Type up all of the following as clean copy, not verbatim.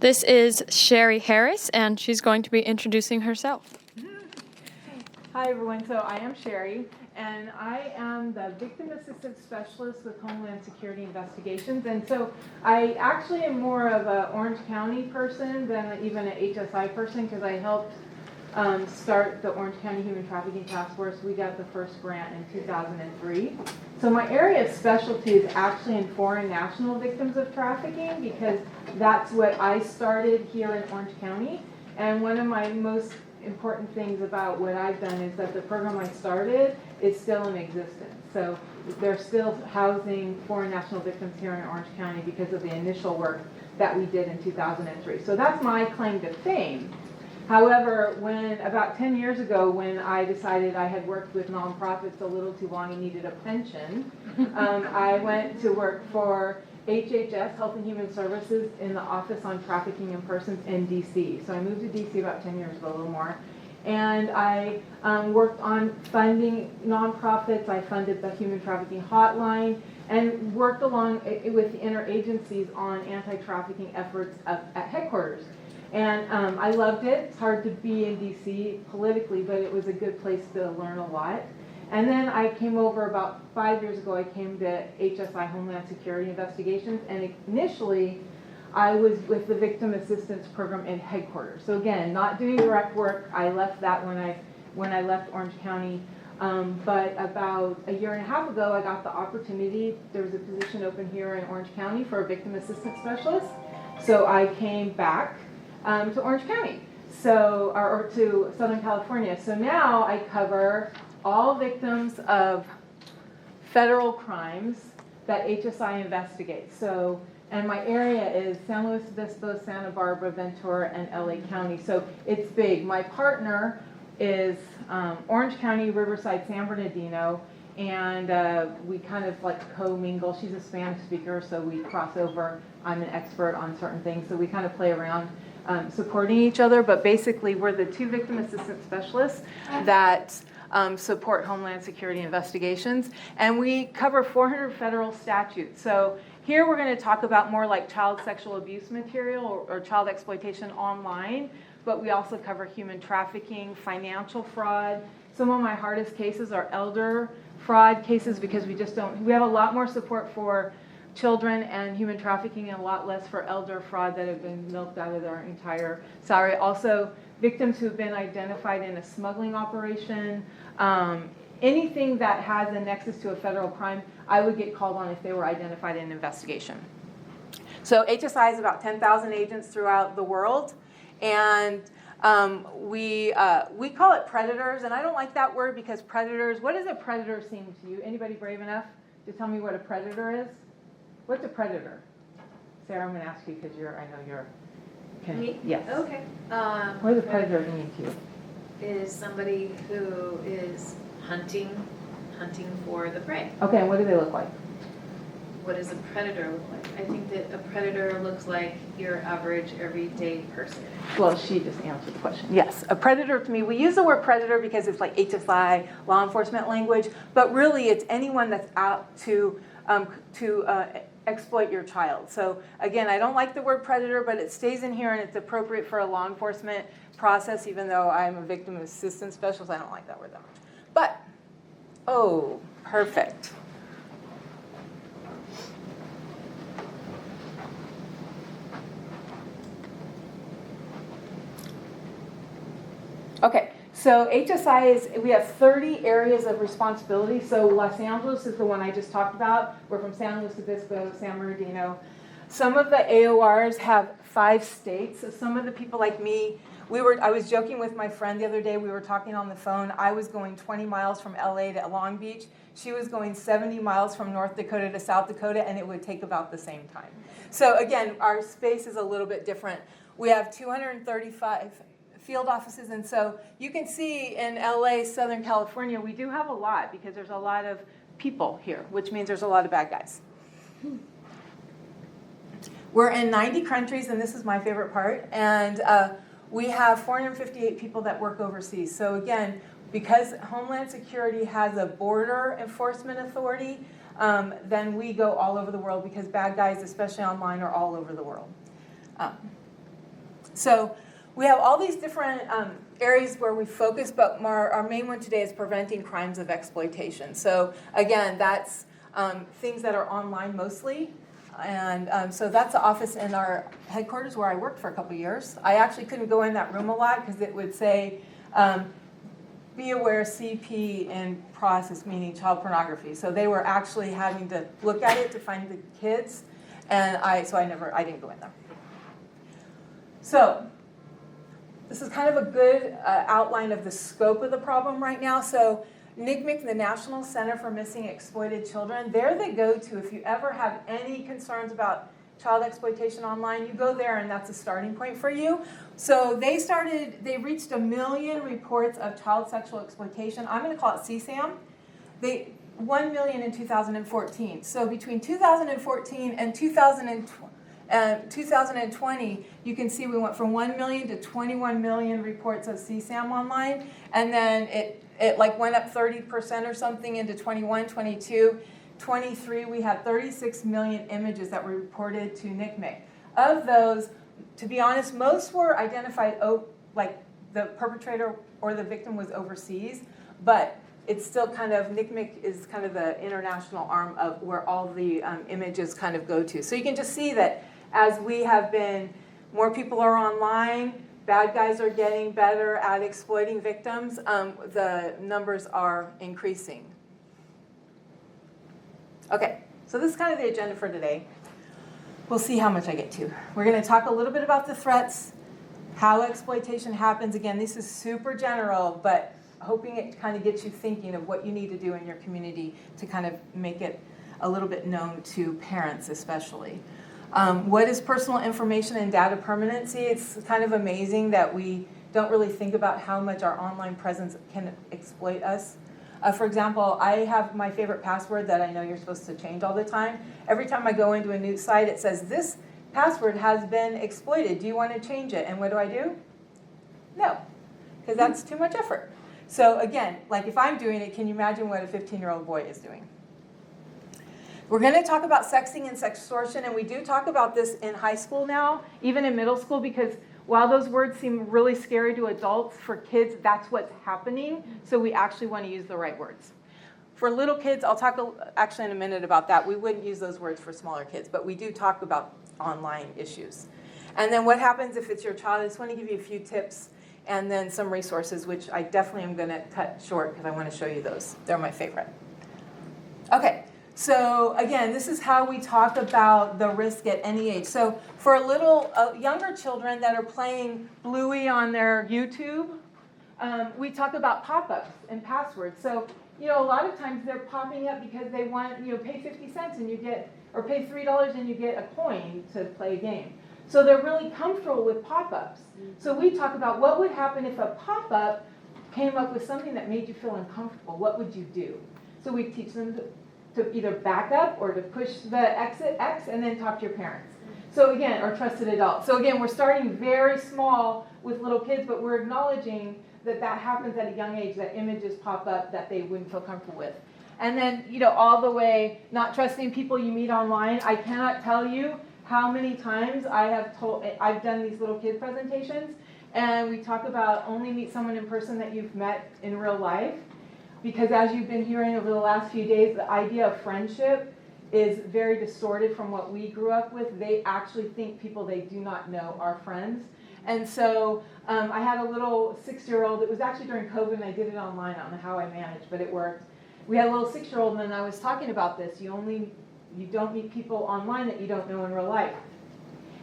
This is Sherri Harris, and she's going to be introducing herself. Hi, everyone. So I am Sherri, and I am the Victim Assistance Specialist with Homeland Security Investigations. And so I actually am more of an Orange County person than even an HSI person, because I helped start the Orange County Human Trafficking Task Force. We got the first grant in 2003. So my area of specialty is actually in foreign national victims of trafficking, because that's what I started here in Orange County. And one of my most important things about what I've done is that the program I started is still in existence. So they're still housing foreign national victims here in Orange County because of the initial work that we did in 2003. So that's my claim to fame. However, when about 10 years ago, when I decided I had worked with nonprofits a little too long and needed a pension, I went to work for HHS, Health and Human Services, in the Office on Trafficking in Persons in DC. So I moved to DC about 10 years ago, a little more. And I worked on funding nonprofits. I funded the Human Trafficking Hotline and worked along with the interagencies on anti-trafficking efforts at headquarters. And I loved it. It's hard to be in DC politically, but it was a good place to learn a lot. And then I came over about 5 years ago. I came to HSI, Homeland Security Investigations, and initially I was with the Victim Assistance Program in headquarters. So again, not doing direct work. I left that when I left Orange County. But about a year and a half ago, I got the opportunity. There was a position open here in Orange County for a Victim Assistance Specialist. So I came back to Orange County, or to Southern California. So now I cover all victims of federal crimes that HSI investigates. So, and my area is San Luis Obispo, Santa Barbara, Ventura, and LA County. So it's big. My partner is Orange County, Riverside, San Bernardino, and we kind of like co-mingle. She's a Spanish speaker, so we cross over. I'm an expert on certain things, so we kind of play around. Supporting each other, but basically we're the two victim assistance specialists that support Homeland Security investigations, and we cover 400 federal statutes. So here we're going to talk about more like child sexual abuse material or child exploitation online, but we also cover human trafficking, financial fraud. Some of my hardest cases are elder fraud cases, because we have a lot more support for children and human trafficking and a lot less for elder fraud that have been milked out of their entire salary. Also, victims who have been identified in a smuggling operation, anything that has a nexus to a federal crime, I would get called on if they were identified in an investigation. So HSI has about 10,000 agents throughout the world, and we call it predators, and I don't like that word because predators, what does a predator seem to you? Anybody brave enough to tell me what a predator is? What's a predator? Sarah, I'm going to ask you because I know you're. Me? Yes. Okay. What does a predator mean to you? Is somebody who is hunting for the prey. Okay, and what do they look like? What does a predator look like? I think that a predator looks like your average everyday person. Well, she just answered the question. Yes, a predator to me, we use the word predator because it's like HSI, law enforcement language, but really it's anyone that's out to exploit your child. So again, I don't like the word predator, but it stays in here and it's appropriate for a law enforcement process, even though I'm a victim assistance specialist. I don't like that word that much. But, oh, perfect. Okay. So HSI we have 30 areas of responsibility. So Los Angeles is the one I just talked about. We're from San Luis Obispo, San Bernardino. Some of the AORs have 5 states. So some of the people like me, I was joking with my friend the other day. We were talking on the phone. I was going 20 miles from LA to Long Beach. She was going 70 miles from North Dakota to South Dakota, and it would take about the same time. So again, our space is a little bit different. We have 235 field offices, and so you can see in LA, Southern California, we do have a lot because there's a lot of people here, which means there's a lot of bad guys. We're in 90 countries, and this is my favorite part, and we have 458 people that work overseas. So again, because Homeland Security has a border enforcement authority, then we go all over the world because bad guys, especially online, are all over the world. So we have all these different areas where we focus, but our main one today is preventing crimes of exploitation. So again, that's things that are online mostly. And so that's the office in our headquarters where I worked for a couple years. I actually couldn't go in that room a lot because it would say, be aware CP in process, meaning child pornography. So they were actually having to look at it to find the kids. And I didn't go in there. So this is kind of a good outline of the scope of the problem right now. So NCMEC, the National Center for Missing Exploited Children, they're the go-to if you ever have any concerns about child exploitation online. You go there and that's a starting point for you. So they reached 1 million reports of child sexual exploitation. I'm going to call it CSAM. 1 million in 2014. So between 2014 and 2020, you can see we went from 1 million to 21 million reports of CSAM online. And then it like went up 30% or something into 21, 22. 23, we had 36 million images that were reported to NCMEC. Of those, to be honest, most were identified, like the perpetrator or the victim was overseas, but it's still kind of, NCMEC is kind of the international arm of where all the images kind of go to. So you can just see that as we have been, more people are online, bad guys are getting better at exploiting victims, the numbers are increasing. Okay, so this is kind of the agenda for today. We'll see how much I get to. We're going to talk a little bit about the threats, how exploitation happens. Again, this is super general, but hoping it kind of gets you thinking of what you need to do in your community to kind of make it a little bit known to parents especially. What is personal information and data permanency? It's kind of amazing that we don't really think about how much our online presence can exploit us. For example, I have my favorite password that I know you're supposed to change all the time. Every time I go into a new site, it says, this password has been exploited. Do you want to change it? And what do? No, because that's too much effort. So again, like if I'm doing it, can you imagine what a 15-year-old boy is doing? We're going to talk about sexting and sextortion, and we do talk about this in high school now, even in middle school, because while those words seem really scary to adults, for kids, that's what's happening, so we actually want to use the right words. For little kids, I'll talk actually in a minute about that. We wouldn't use those words for smaller kids, but we do talk about online issues. And then what happens if it's your child? I just want to give you a few tips and then some resources, which I definitely am going to cut short because I want to show you those. They're my favorite. Okay. So again, this is how we talk about the risk at any age. So for younger children that are playing Bluey on their YouTube, we talk about pop-ups and passwords. So, a lot of times they're popping up because they want, pay 50 cents and you get, or pay $3 and you get a coin to play a game. So they're really comfortable with pop-ups. So we talk about what would happen if a pop-up came up with something that made you feel uncomfortable. What would you do? So we teach them to either back up or to push the exit X and then talk to your parents. So again, or trusted adults. So again, we're starting very small with little kids, but we're acknowledging that happens at a young age, that images pop up that they wouldn't feel comfortable with. And then, all the way, not trusting people you meet online. I cannot tell you how many times I've done these little kid presentations, and we talk about only meet someone in person that you've met in real life. Because as you've been hearing over the last few days, the idea of friendship is very distorted from what we grew up with. They actually think people they do not know are friends. And so I had a little 6-year-old. It was actually during COVID, and I did it online. I don't know how I managed, but it worked. We had a little 6-year-old, and I was talking about this. You don't meet people online that you don't know in real life.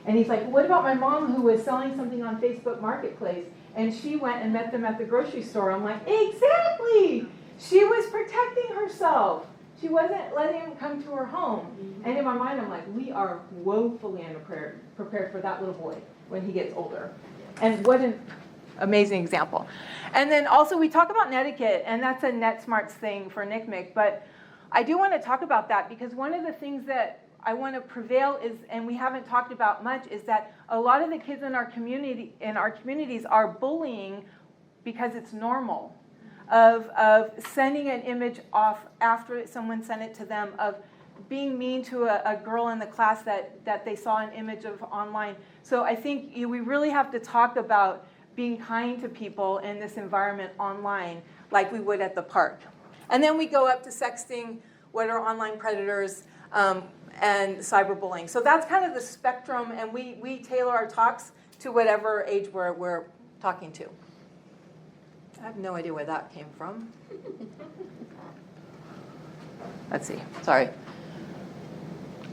And he's like, what about my mom who was selling something on Facebook Marketplace, and she went and met them at the grocery store? I'm like, exactly! She was protecting herself. She wasn't letting him come to her home. And in my mind, I'm like, we are woefully unprepared for that little boy when he gets older. And what an amazing example. And then also we talk about netiquette, and that's a NetSmarts thing for NCMEC. But I do want to talk about that because one of the things that I want to prevail is, and we haven't talked about much, is that a lot of the kids in our communities are bullying because it's normal. Of sending an image off after someone sent it to them, of being mean to a girl in the class that they saw an image of online. So I think we really have to talk about being kind to people in this environment online like we would at the park. And then we go up to sexting, what are online predators, and cyberbullying. So that's kind of the spectrum, and we tailor our talks to whatever age we're talking to. I have no idea where that came from. Let's see, sorry.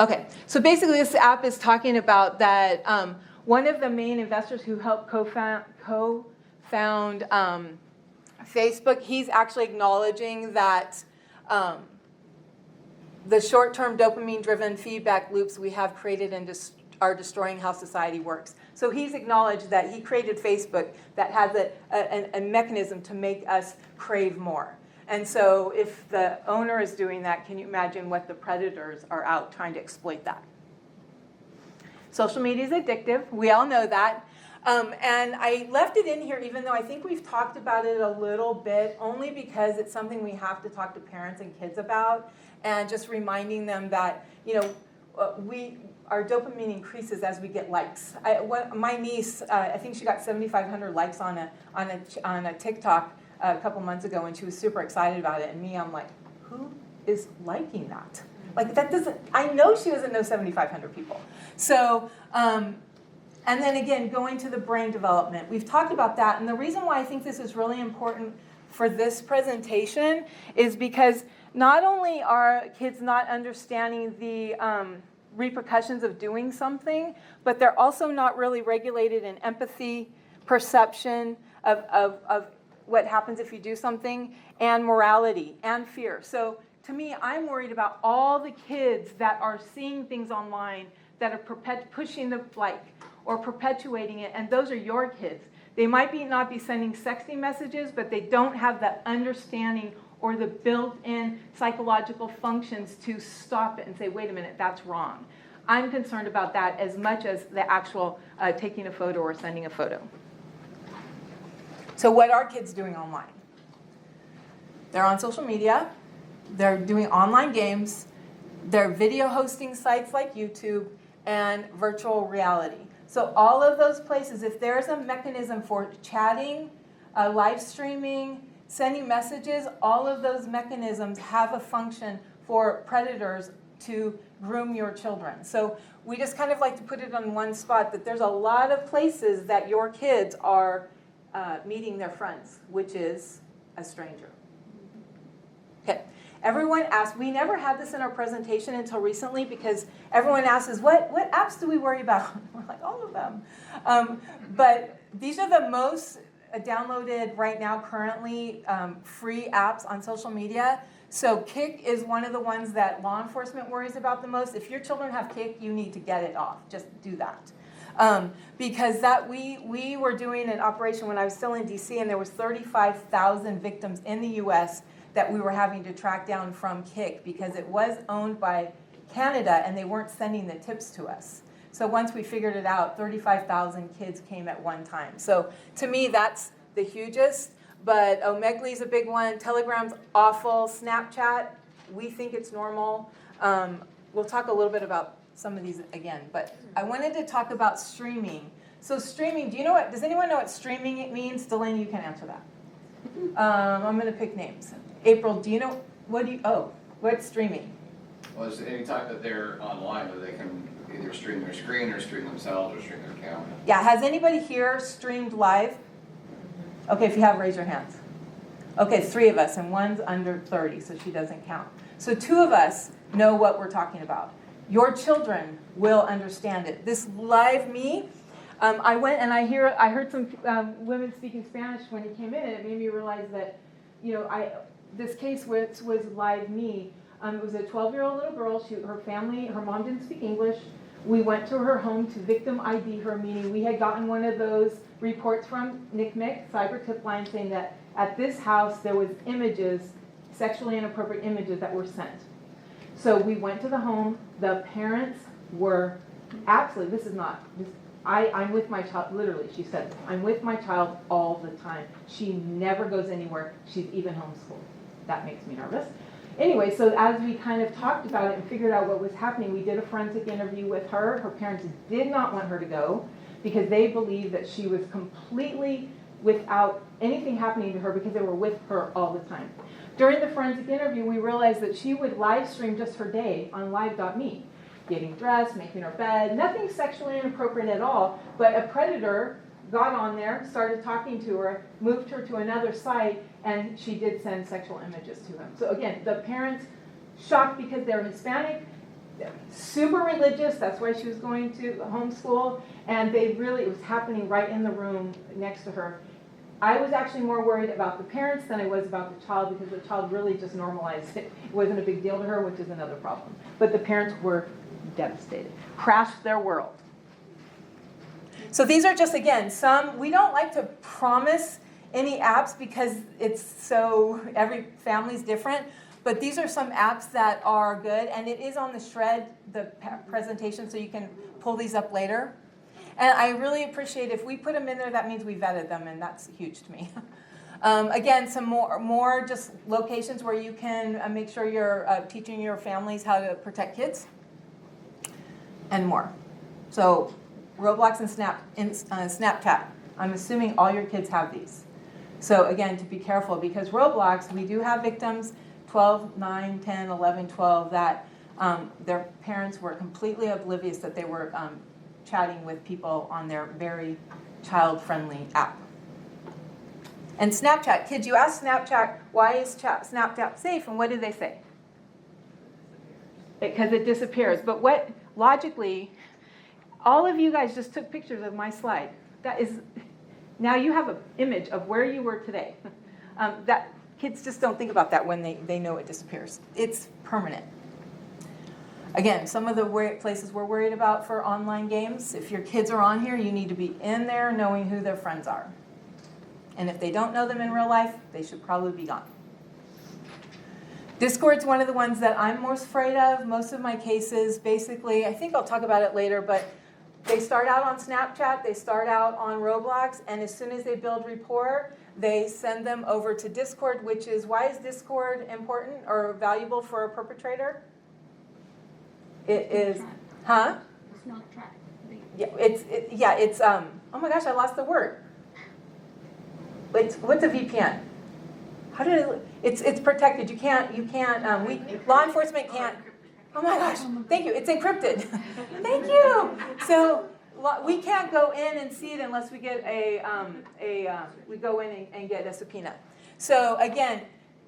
Okay, so basically this app is talking about that one of the main investors who helped co-found Facebook, he's actually acknowledging that the short-term dopamine-driven feedback loops we have created and are destroying how society works. So he's acknowledged that he created Facebook that has a mechanism to make us crave more. And so if the owner is doing that, can you imagine what the predators are out trying to exploit that? Social media is addictive. We all know that. And I left it in here even though I think we've talked about it a little bit, only because it's something we have to talk to parents and kids about, and just reminding them that, our dopamine increases as we get likes. My niece, I think she got 7,500 likes on a TikTok a couple months ago, and she was super excited about it. And me, I'm like, who is liking that? Like, that doesn't, I know she doesn't know 7,500 people. So, and then again, going to the brain development. We've talked about that, and the reason why I think this is really important for this presentation is because not only are kids not understanding the repercussions of doing something, but they're also not really regulated in empathy, perception of what happens if you do something, and morality, and fear. So to me, I'm worried about all the kids that are seeing things online that are pushing the like, or perpetuating it, and those are your kids. They might not be sending sexting messages, but they don't have the understanding or the built-in psychological functions to stop it and say, wait a minute, that's wrong. I'm concerned about that as much as the actual taking a photo or sending a photo. So what are kids doing online? They're on social media. They're doing online games. They're video hosting sites like YouTube and virtual reality. So all of those places, if there's a mechanism for chatting, live streaming, sending messages, all of those mechanisms have a function for predators to groom your children. So we just kind of like to put it on one spot that there's a lot of places that your kids are meeting their friends, which is a stranger. Okay. Everyone asks, we never had this in our presentation until recently because everyone asks us, what apps do we worry about? We're like, all of them. But these are the most downloaded right now currently free apps on social media. So Kik is one of the ones that law enforcement worries about the most. If your children have Kik, you need to get it off. Just do that. Because that we were doing an operation when I was still in DC, and there was 35,000 victims in the US that we were having to track down from Kik because it was owned by Canada and they weren't sending the tips to us. So once we figured it out, 35,000 kids came at one time. So to me, that's the hugest. But Omegle is a big one. Telegram's awful. Snapchat, we think it's normal. We'll talk a little bit about some of these again. But I wanted to talk about streaming. So streaming, does anyone know what streaming means? Delaney, you can answer that. I'm going to pick names. April, do you know, what's streaming? Well, it's any time that they're online, that they can either stream their screen or stream themselves or stream their camera. Yeah, has anybody here streamed live? Okay, if you have, raise your hands. Okay, 3 of us, and one's under 30, so she doesn't count. So 2 of us know what we're talking about. Your children will understand it. This Live Me, I went and I heard some women speaking Spanish when he came in, and it made me realize that, this case was Live Me. It was a 12-year-old little girl. Her mom didn't speak English. We went to her home to victim ID her, meaning we had gotten one of those reports from NCMEC, Cyber Tip Line, saying that at this house there was images, sexually inappropriate images that were sent. So we went to the home. The parents were absolutely, I'm with my child, literally, she said, I'm with my child all the time. She never goes anywhere. She's even homeschooled. That makes me nervous. Anyway, so as we kind of talked about it and figured out what was happening, we did a forensic interview with her. Her parents did not want her to go because they believed that she was completely without anything happening to her because they were with her all the time. During the forensic interview, we realized that she would live stream just her day on live.me, getting dressed, making her bed, nothing sexually inappropriate at all, but a predator got on there, started talking to her, moved her to another site, and she did send sexual images to him. So again, the parents shocked because they're Hispanic, they're super religious, that's why she was going to homeschool, and it was happening right in the room next to her. I was actually more worried about the parents than I was about the child because the child really just normalized it. It wasn't a big deal to her, which is another problem. But the parents were devastated, crashed their world. So these are just, again, some, we don't like to promise any apps because every family's different, but these are some apps that are good, and it is on the shred, the presentation, so you can pull these up later. And I really appreciate if we put them in there, that means we vetted them, and that's huge to me. Again, some more just locations where you can make sure you're teaching your families how to protect kids, and more. So Roblox and Snapchat. I'm assuming all your kids have these. So again, to be careful, because Roblox, we do have victims, 12, 9, 10, 11, 12, that their parents were completely oblivious that they were chatting with people on their very child-friendly app. And Snapchat, kids, you ask Snapchat, why is Snapchat safe, and what do they say? Because it disappears. But what, logically, all of you guys just took pictures of my slide. Now you have an image of where you were today. That kids just don't think about that when they know it disappears. It's permanent. Again, some of the places we're worried about for online games, if your kids are on here, you need to be in there knowing who their friends are. And if they don't know them in real life, they should probably be gone. Discord's one of the ones that I'm most afraid of. Most of my cases, basically, I think I'll talk about it later, but they start out on Snapchat, they start out on Roblox, and as soon as they build rapport, they send them over to Discord, which is, why is Discord important or valuable for a perpetrator? It is, huh? It's not tracked. It's oh my gosh, I lost the word. What's a VPN? How did it's protected. You can't, law enforcement can't, oh my gosh, thank you, it's encrypted. Thank you. So we can't go in and see it unless we get we go in and get a subpoena. So again,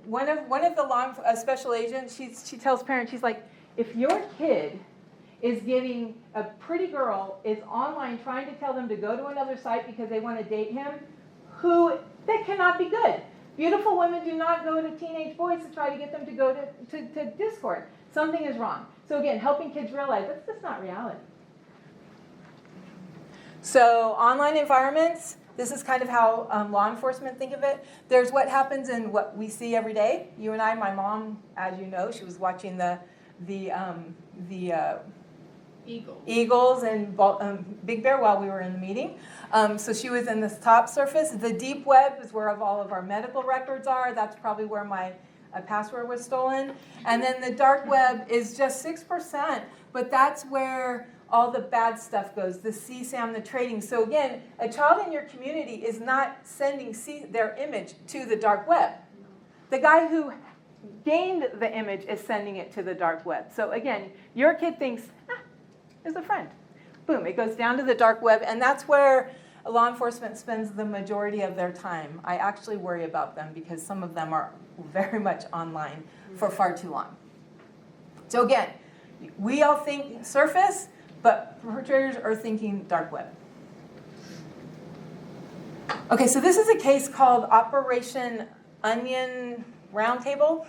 one of the special agents, she tells parents, she's like, if your kid is getting, a pretty girl is online trying to tell them to go to another site because they want to date him, that cannot be good. Beautiful women do not go to teenage boys to try to get them to go to Discord. Something is wrong. So again, helping kids realize that's just not reality. So online environments, this is kind of how law enforcement think of it. There's what happens in what we see every day. You and I, my mom, as you know, she was watching the Eagles and Big Bear while we were in the meeting. So she was in this top surface. The deep web is where all of our medical records are. That's probably where my password was stolen. And then the dark web is just 6%, but that's where all the bad stuff goes, the CSAM, the trading. So again, a child in your community is not sending their image to the dark web. The guy who gained the image is sending it to the dark web. So again, your kid thinks, there's a friend. Boom, it goes down to the dark web, and that's where law enforcement spends the majority of their time. I actually worry about them because some of them are very much online for far too long. So again, we all think surface, but perpetrators are thinking dark web. Okay, so this is a case called Operation Onion Roundtable.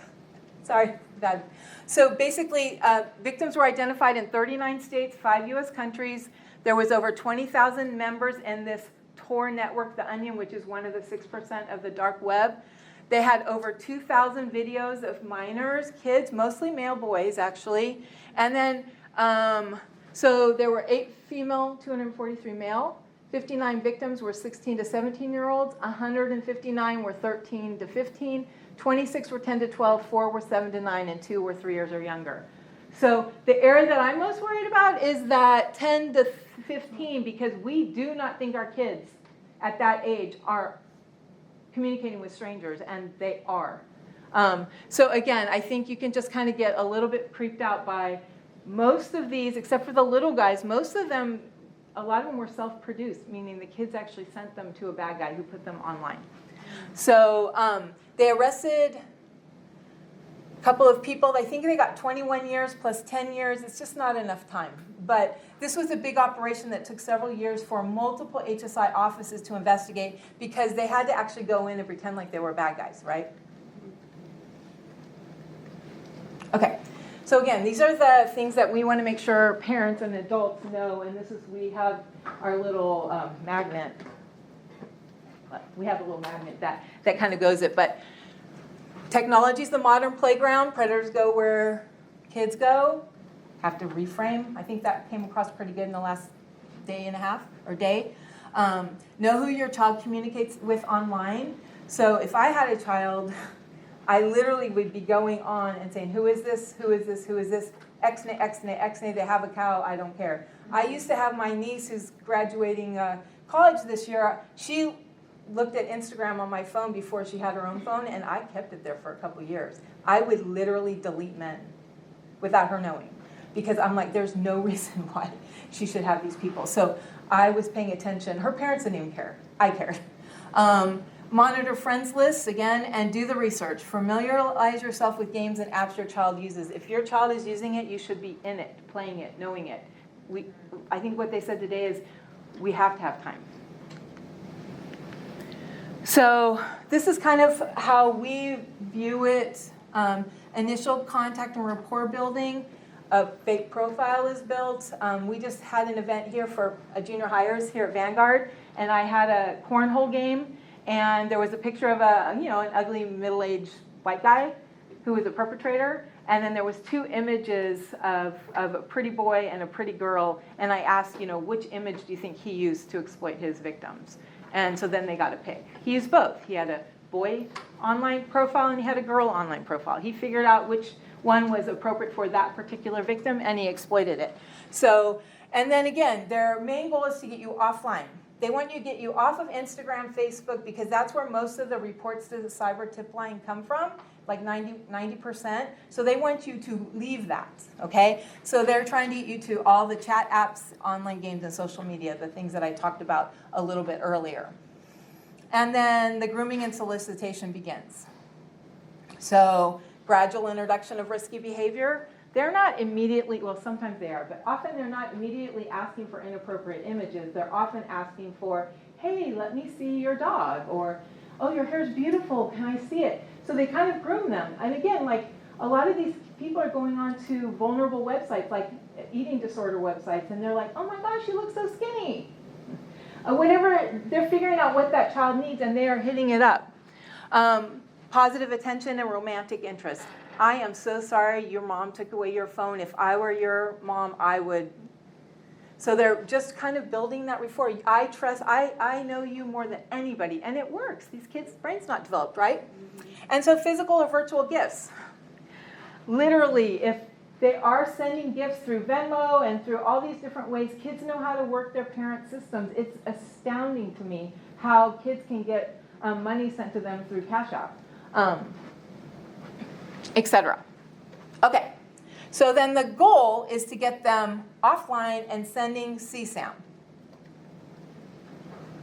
Sorry, bad. So basically, victims were identified in 39 states, 5 U.S. countries. There was over 20,000 members in this Tor network, the Onion, which is one of the 6% of the dark web. They had over 2,000 videos of minors, kids, mostly male boys, actually. And then, so there were 8 female, 243 male. 59 victims were 16 to 17-year-olds, 159 were 13 to 15, 26 were 10 to 12, 4 were 7 to 9, and 2 were 3 years or younger. So the area that I'm most worried about is that 10 to 15, because we do not think our kids at that age are communicating with strangers, and they are. So again, I think you can just kind of get a little bit creeped out by most of these, except for the little guys. Most of them, a lot of them were self-produced, meaning the kids actually sent them to a bad guy who put them online. So they arrested a couple of people. I think they got 21 years plus 10 years. It's just not enough time. But this was a big operation that took several years for multiple HSI offices to investigate, because they had to actually go in and pretend like they were bad guys, right? Okay. So again, these are the things that we want to make sure parents and adults know. And this is, we have our little magnet. We have a little magnet that kind of goes it. But technology is the modern playground. Predators go where kids go. Have to reframe. I think that came across pretty good in the last day and a half or day. Know who your child communicates with online. So if I had a child, I literally would be going on and saying, who is this, who is this, who is this, X-nay, X-nay, X-nay, they have a cow, I don't care. I used to have my niece who's graduating college this year. She looked at Instagram on my phone before she had her own phone, and I kept it there for a couple years. I would literally delete men without her knowing, because I'm like, there's no reason why she should have these people. So I was paying attention. Her parents didn't even care. I cared. Monitor friends lists, again, and do the research. Familiarize yourself with games and apps your child uses. If your child is using it, you should be in it, playing it, knowing it. I think what they said today is we have to have time. So this is kind of how we view it. Initial contact and rapport building. A fake profile is built. We just had an event here for junior hires here at Vanguard, and I had a cornhole game. And there was a picture of an ugly middle-aged white guy who was a perpetrator. And then there was 2 images of a pretty boy and a pretty girl. And I asked, which image do you think he used to exploit his victims? And so then they got to pick. He used both. He had a boy online profile and he had a girl online profile. He figured out which one was appropriate for that particular victim, and he exploited it. So, and then again, their main goal is to get you offline. They want you to get you off of Instagram, Facebook, because that's where most of the reports to the cyber tip line come from, like 90%. So they want you to leave that, okay? So they're trying to get you to all the chat apps, online games, and social media, the things that I talked about a little bit earlier. And then the grooming and solicitation begins. So gradual introduction of risky behavior. They're not immediately, well, sometimes they are, but often they're not immediately asking for inappropriate images. They're often asking for, hey, let me see your dog, or, oh, your hair's beautiful, can I see it? So they kind of groom them. And again, like, a lot of these people are going on to vulnerable websites, like eating disorder websites, and they're like, oh my gosh, you look so skinny. Whatever, they're figuring out what that child needs, and they are hitting it up. Positive attention and romantic interest. I am so sorry your mom took away your phone. If I were your mom, I would. So they're just kind of building that rapport. I trust, I know you more than anybody. And it works. These kids' brains not developed, right? And so physical or virtual gifts. Literally, if they are sending gifts through Venmo and through all these different ways, kids know how to work their parent systems. It's astounding to me how kids can get money sent to them through Cash App. Etc. Okay, so then the goal is to get them offline and sending CSAM.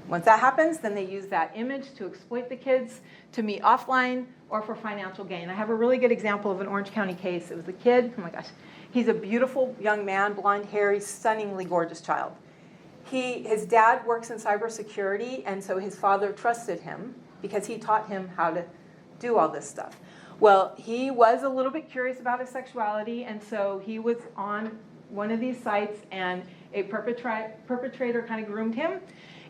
Once that happens, then they use that image to exploit the kids to meet offline or for financial gain. I have a really good example of an Orange County case. It was a kid, oh my gosh, he's a beautiful young man, blonde hair, he's stunningly gorgeous child. His dad works in cybersecurity, and so his father trusted him because he taught him how to do all this stuff. Well, he was a little bit curious about his sexuality, and so he was on one of these sites, and a perpetrator kind of groomed him.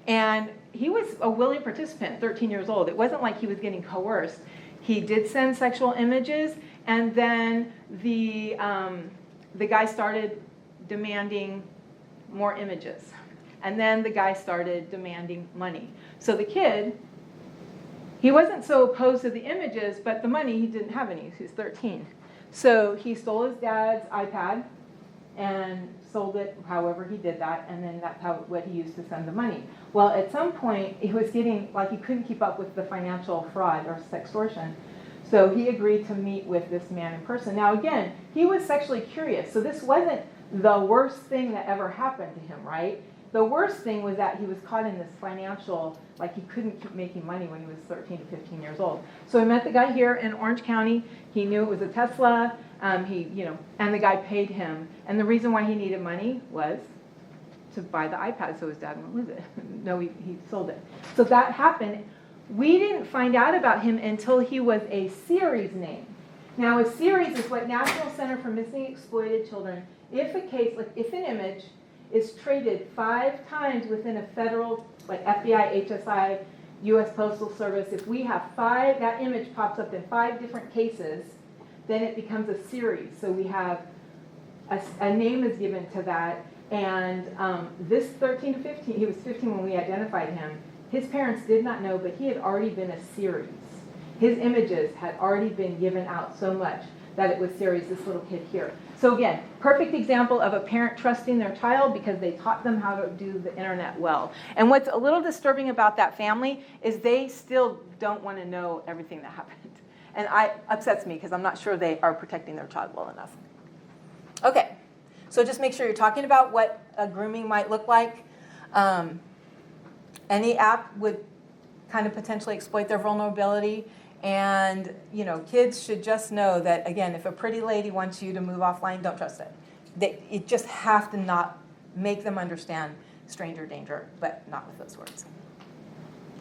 And he was a willing participant, 13 years old. It wasn't like he was getting coerced. He did send sexual images, and then the guy started demanding more images. And then the guy started demanding money. So the kid, he wasn't so opposed to the images, but the money, he didn't have any. He was 13. So he stole his dad's iPad and sold it however he did that, and then that's what he used to send the money. Well, at some point, he was getting, like, he couldn't keep up with the financial fraud or sextortion. So he agreed to meet with this man in person. Now, again, he was sexually curious, so this wasn't the worst thing that ever happened to him, right? The worst thing was that he was caught in this financial, like he couldn't keep making money when he was 13 to 15 years old. So he met the guy here in Orange County. He knew it was a Tesla. And the guy paid him. And the reason why he needed money was to buy the iPad so his dad wouldn't lose it. No, he sold it. So that happened. We didn't find out about him until he was a series name. Now, a series is what National Center for Missing and Exploited Children, if a case, like if an image is traded 5 times within a federal, like FBI, HSI, U.S. Postal Service, if we have 5, that image pops up in 5 different cases, then it becomes a series. So we have a name is given to that. And this 13 to 15, he was 15 when we identified him. His parents did not know, but he had already been a series. His images had already been given out so much that it was series, this little kid here. So again, perfect example of a parent trusting their child because they taught them how to do the internet well. And what's a little disturbing about that family is they still don't want to know everything that happened. And upsets me because I'm not sure they are protecting their child well enough. Okay, so just make sure you're talking about what grooming might look like. Any app would kind of potentially exploit their vulnerability. And, kids should just know that, again, if a pretty lady wants you to move offline, don't trust it. You just have to not make them understand stranger danger, but not with those words.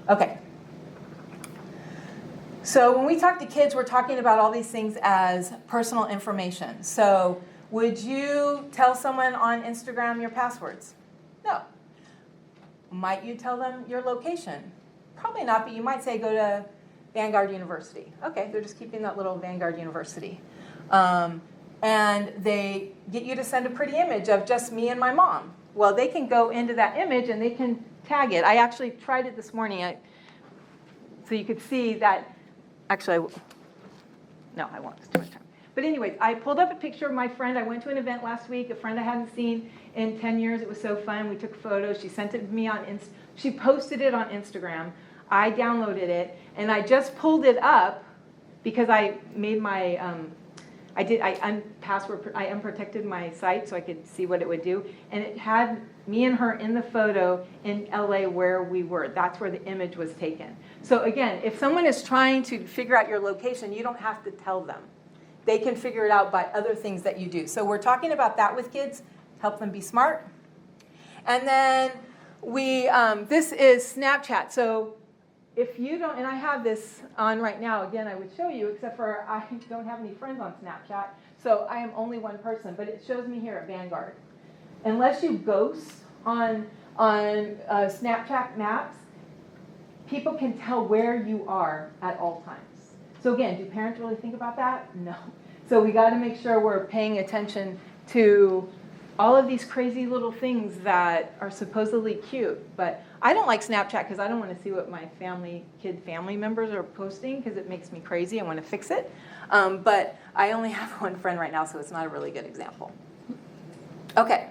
Okay. So when we talk to kids, we're talking about all these things as personal information. So would you tell someone on Instagram your passwords? No. Might you tell them your location? Probably not, but you might say go to Vanguard University. Okay, they're just keeping that little Vanguard University. And they get you to send a pretty image of just me and my mom. Well, they can go into that image and they can tag it. I actually tried it this morning so you could see that. Actually, no, I won't. It's too much time. But anyways, I pulled up a picture of my friend. I went to an event last week, a friend I hadn't seen in 10 years. It was so fun. We took photos. She sent it to me she posted it on Instagram. I downloaded it, and I just pulled it up because I made my, I unprotected my site so I could see what it would do. And it had me and her in the photo in LA where we were. That's where the image was taken. So again, if someone is trying to figure out your location, you don't have to tell them. They can figure it out by other things that you do. So we're talking about that with kids, help them be smart. And then this is Snapchat. So if you don't, and I have this on right now, again, I would show you, except for I don't have any friends on Snapchat, so I am only one person, but it shows me here at Vanguard. Unless you ghost on Snapchat maps, people can tell where you are at all times. So again, do parents really think about that? No. So we got to make sure we're paying attention to all of these crazy little things that are supposedly cute. But I don't like Snapchat because I don't want to see what my kid family members are posting because it makes me crazy. I want to fix it. But I only have one friend right now, so it's not a really good example. Okay.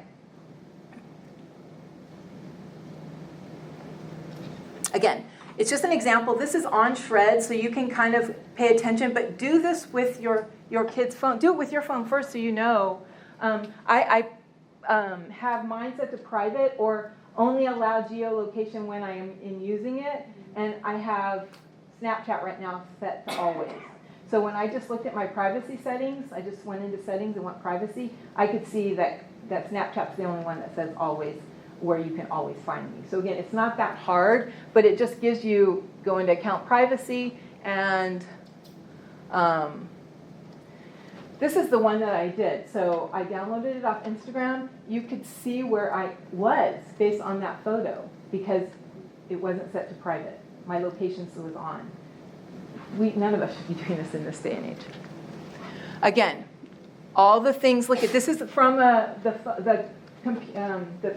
Again, it's just an example. This is on Shred, so you can kind of pay attention. But do this with your kid's phone. Do it with your phone first so you know. I have mine set to private or only allow geolocation when I am using it. And I have Snapchat right now set to always. So when I just looked at my privacy settings, I just went into settings and went privacy, I could see that Snapchat's the only one that says always, where you can always find me. So again, it's not that hard, but it just gives you, go into account privacy, and this is the one that I did. So I downloaded it off Instagram. You could see where I was based on that photo because it wasn't set to private. My location was on. None of us should be doing this in this day and age. Again, all the things, look at, this is from the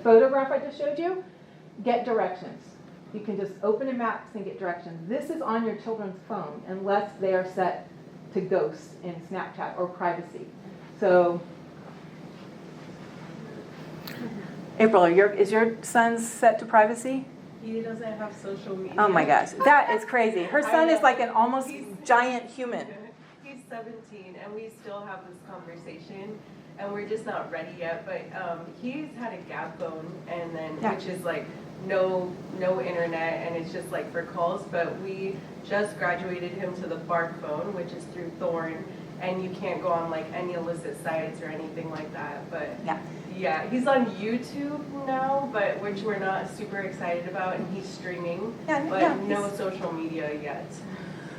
photograph I just showed you. get directions. You can just open a Maps and get directions. This is on your children's phone unless they are set to ghost in Snapchat or privacy. So, April, is your son set to privacy? He doesn't have social media. Oh my gosh, that is crazy. Her son is like an almost giant human. He's 17, and we still have this conversation, and we're just not ready yet. But he's had a gap phone, and then which is like no internet, and it's just like for calls. But we just graduated him to the Bark phone, which is through Thorn, and you can't go on like any illicit sites or anything like that. But yeah, he's on YouTube now, but which we're not super excited about, and he's streaming, but no social media yet.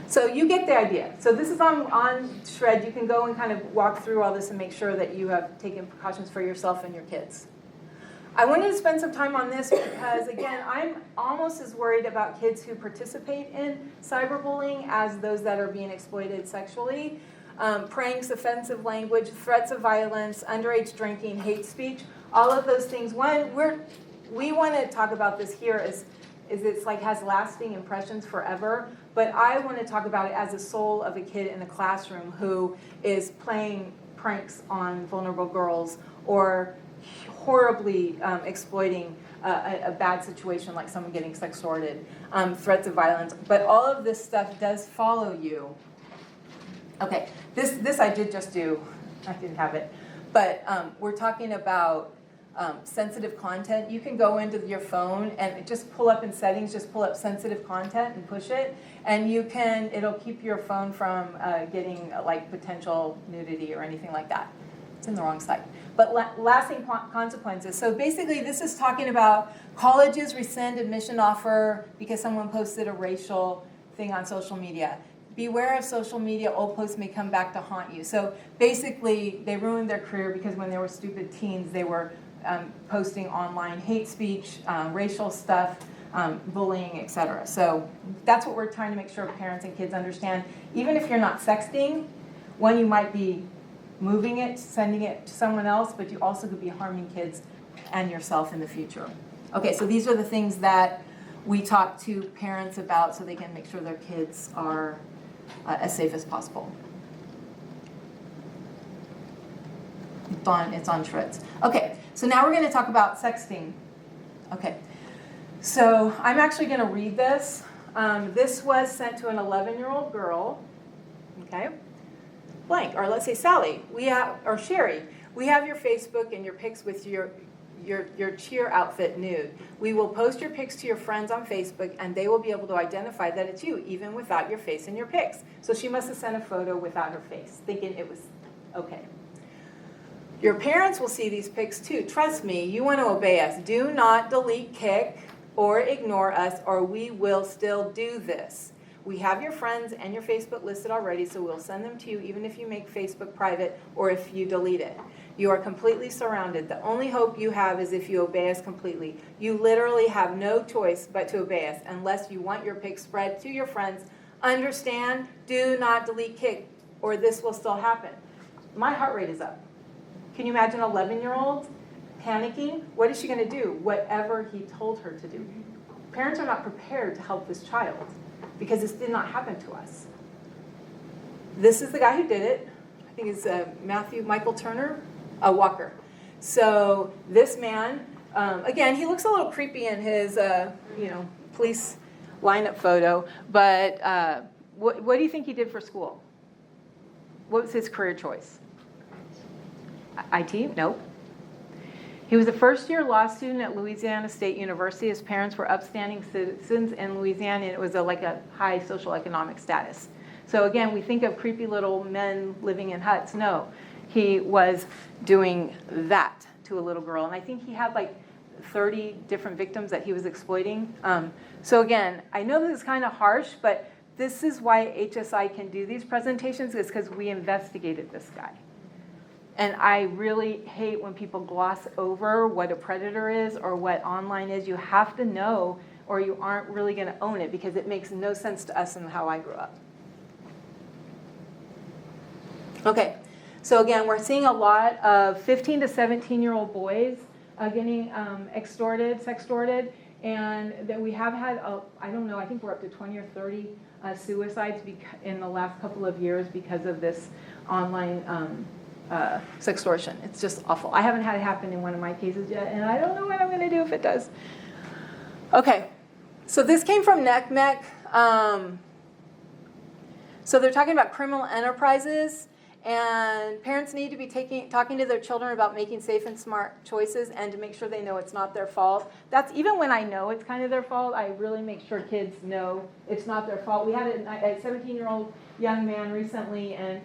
So you get the idea. So this is on Shred. You can go and kind of walk through all this and make sure that you have taken precautions for yourself and your kids. I wanted to spend some time on this because, again, I'm almost as worried about kids who participate in cyberbullying as those that are being exploited sexually. Pranks, offensive language, threats of violence, underage drinking, hate speech, all of those things. One, we want to talk about this here is it's like has lasting impressions forever, but I want to talk about it as a soul of a kid in the classroom who is playing pranks on vulnerable girls or horribly exploiting a bad situation like someone getting sextorted, threats of violence, but all of this stuff does follow you. Okay, this I did just do, I didn't have it, but we're talking about sensitive content. You can go into your phone and just pull up in settings, just pull up sensitive content and push it, and it'll keep your phone from getting like potential nudity or anything like that. It's in the wrong site. But lasting consequences. So basically this is talking about colleges rescind admission offer because someone posted a racial thing on social media. Beware of social media, old posts may come back to haunt you. So basically, they ruined their career because when they were stupid teens, they were posting online hate speech, racial stuff, bullying, etc. So that's what we're trying to make sure parents and kids understand. Even if you're not sexting, one, you might be moving it, sending it to someone else, but you also could be harming kids and yourself in the future. Okay, so these are the things that we talk to parents about so they can make sure their kids are as safe as possible. It's on Shreds. Okay, so now we're going to talk about sexting. Okay, so I'm actually going to read this. This was sent to an 11-year-old girl. Okay, blank, or let's say Sally, or Sherry. We have your Facebook and your pics with your cheer outfit nude. We will post your pics to your friends on Facebook and they will be able to identify that it's you, even without your face in your pics. So she must have sent a photo without her face, thinking it was okay. Your parents will see these pics too. Trust me, you want to obey us. Do not delete, kick, or ignore us, or we will still do this. We have your friends and your Facebook listed already, so we'll send them to you even if you make Facebook private or if you delete it. You are completely surrounded. The only hope you have is if you obey us completely. You literally have no choice but to obey us unless you want your pics spread to your friends. Understand? Do not delete, kick, or this will still happen. My heart rate is up. Can you imagine an 11-year-old panicking? What is she going to do? Whatever he told her to do. Parents are not prepared to help this child because this did not happen to us. This is the guy who did it. I think it's Michael Turner. Walker. So this man, again, he looks a little creepy in his, police lineup photo. But what do you think he did for school? What was his career choice? IT? Nope. He was a first-year law student at Louisiana State University. His parents were upstanding citizens in Louisiana, and it was like a high social economic status. So again, we think of creepy little men living in huts. No. He was doing that to a little girl. And I think he had like 30 different victims that he was exploiting. So again, I know this is kind of harsh, but this is why HSI can do these presentations is because we investigated this guy. And I really hate when people gloss over what a predator is or what online is. You have to know or you aren't really going to own it because it makes no sense to us and how I grew up. Okay. So again, we're seeing a lot of 15 to 17-year-old boys getting sextorted. And that we have had, I don't know, I think we're up to 20 or 30 suicides in the last couple of years because of this online sextortion. It's just awful. I haven't had it happen in one of my cases yet, and I don't know what I'm going to do if it does. Okay, so this came from NCMEC. So they're talking about criminal enterprises, and parents need to be talking to their children about making safe and smart choices and to make sure they know it's not their fault. That's even when I know it's kind of their fault, I really make sure kids know it's not their fault. We had a 17-year-old young man recently, and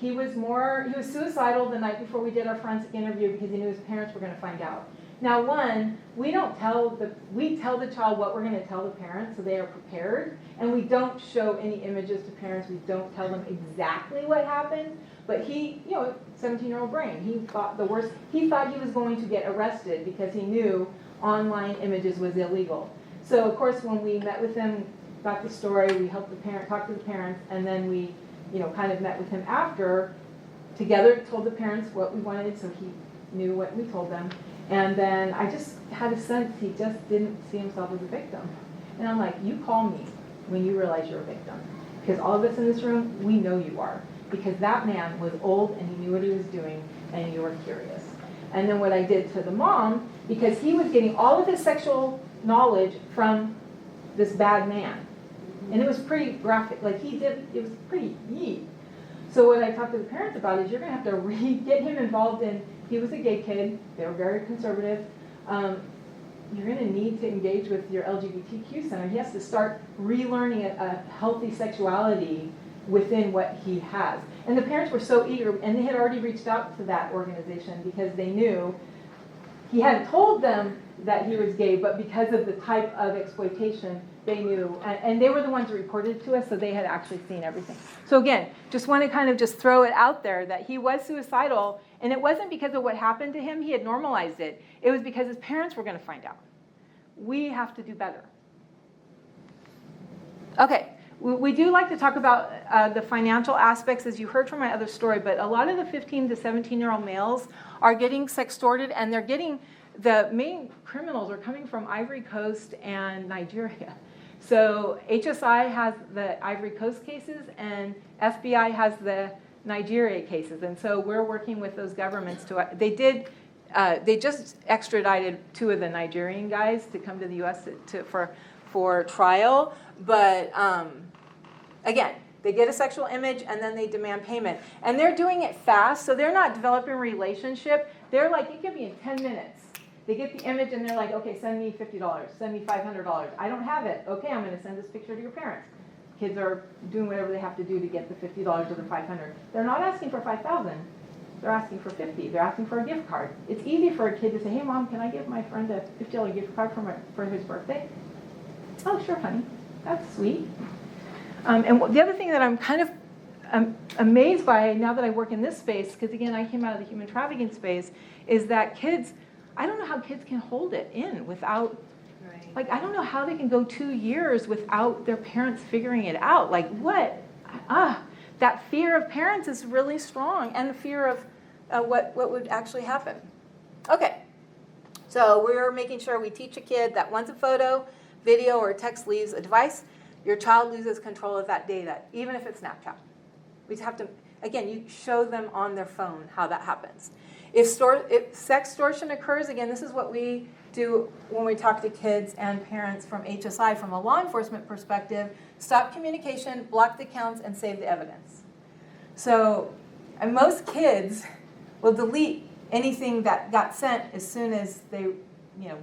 he was suicidal the night before we did our forensic interview because he knew his parents were going to find out. Now, one, we tell the child what we're going to tell the parents so they are prepared, and we don't show any images to parents. We don't tell them exactly what happened, but he, 17-year-old brain, he thought the worst. He thought he was going to get arrested because he knew online images was illegal. So, of course, when we met with him, got the story, we helped the parent, talk to the parents, and then we, kind of met with him after, together told the parents what we wanted so he knew what we told them. And then I just had a sense he just didn't see himself as a victim. And I'm like, you call me when you realize you're a victim. Because all of us in this room, we know you are. Because that man was old and he knew what he was doing and you were curious. And then what I did to the mom, because he was getting all of his sexual knowledge from this bad man. And it was pretty graphic. Like it was pretty neat. So what I talked to the parents about is you're going to have to get him involved in, he was a gay kid, they were very conservative. You're going to need to engage with your LGBTQ center. He has to start relearning a healthy sexuality within what he has. And the parents were so eager, and they had already reached out to that organization because they knew he hadn't told them that he was gay, but because of the type of exploitation, they knew, and they were the ones who reported to us, so they had actually seen everything. So again, just want to kind of just throw it out there that he was suicidal, and it wasn't because of what happened to him. He had normalized it. It was because his parents were going to find out. We have to do better. Okay, we do like to talk about the financial aspects, as you heard from my other story, but a lot of the 15 to 17-year-old males are getting sextorted, and they're getting, the main criminals are coming from Ivory Coast and Nigeria. So HSI has the Ivory Coast cases, and FBI has the Nigeria cases. And so we're working with those governments to, they just extradited 2 of the Nigerian guys to come to the U.S. for trial. But again, they get a sexual image and then they demand payment. And they're doing it fast, so they're not developing a relationship. They're like, it could be in 10 minutes. They get the image and they're like, okay, send me $50, send me $500. I don't have it. Okay, I'm going to send this picture to your parents. Kids are doing whatever they have to do to get the $50 or the $500. They're not asking for $5,000. They're asking for $50. They're asking for a gift card. It's easy for a kid to say, hey, Mom, can I give my friend a $50 gift card for his birthday? Oh, sure, honey. That's sweet. And the other thing that I'm kind of amazed by now that I work in this space, because again, I came out of the human trafficking space, is that kids, I don't know how kids can hold it in without, like, I don't know how they can go 2 years without their parents figuring it out. Like, what? That fear of parents is really strong, and the fear of what would actually happen. Okay, so we're making sure we teach a kid that once a photo, video, or text leaves a device, your child loses control of that data, even if it's Snapchat. We just have to, again, you show them on their phone how that happens. If sextortion occurs, again, this is what we do when we talk to kids and parents from HSI from a law enforcement perspective. Stop communication, block the accounts, and save the evidence. So most kids will delete anything that got sent as soon as they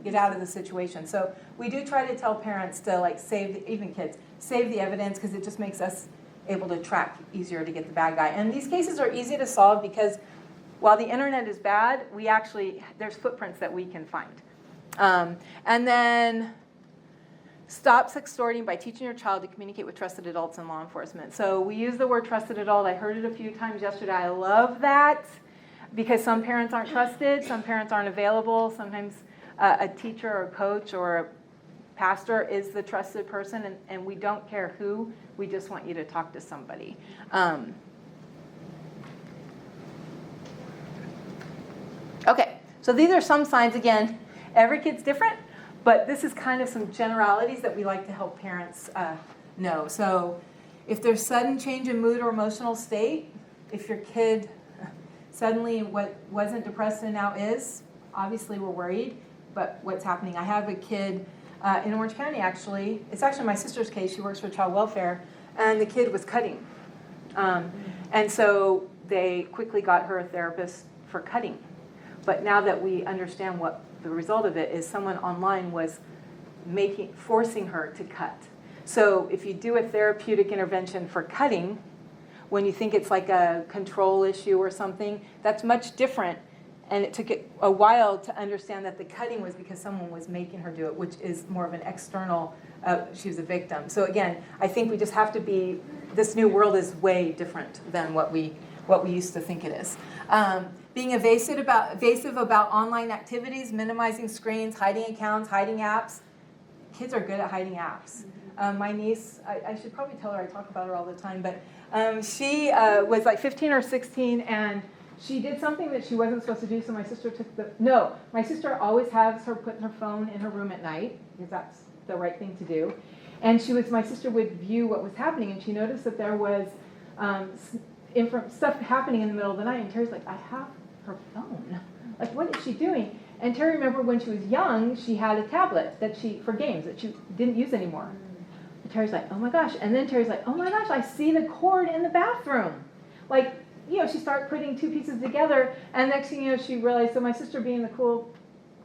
get out of the situation. So we do try to tell parents to even kids, save the evidence, because it just makes us able to track easier to get the bad guy. And these cases are easy to solve because while the internet is bad, there's footprints that we can find. And then stop sextorting by teaching your child to communicate with trusted adults in law enforcement. So we use the word trusted adult. I heard it a few times yesterday. I love that because some parents aren't trusted, some parents aren't available. Sometimes a teacher or a coach or a pastor is the trusted person, and we don't care who. We just want you to talk to somebody. Okay, so these are some signs. Again, every kid's different, But this is kind of some generalities that we like to help parents know. So if there's sudden change in mood or emotional state, if your kid suddenly what wasn't depressed and now is, obviously we're worried, but what's happening? I have a kid in Orange County, actually. It's actually my sister's case. She works for child welfare, and the kid was cutting. And so they quickly got her a therapist for cutting. But now that we understand what the result of it is, someone online was forcing her to cut. So if you do a therapeutic intervention for cutting, when you think it's like a control issue or something, that's much different. And it took it a while to understand that the cutting was because someone was making her do it, which is more of an external, she was a victim. So again, I think we just have to be, this new world is way different than what we used to think it is. Being evasive about online activities, minimizing screens, hiding accounts, hiding apps. Kids are good at hiding apps. My niece, I should probably tell her, I talk about her all the time, but she was like 15 or 16, and she did something that she wasn't supposed to do, so my sister my sister always has her put her phone in her room at night, because that's the right thing to do. And my sister would view what was happening, and she noticed that there was stuff happening in the middle of the night, and Terry's like, I have her phone. Like, what is she doing? And Terry remembered when she was young, she had a tablet for games that she didn't use anymore. And Terry's like, oh my gosh. And then Terry's like, oh my gosh, I see the cord in the bathroom. Like, she started putting two pieces together, and next thing you know, she realized, so my sister being the cool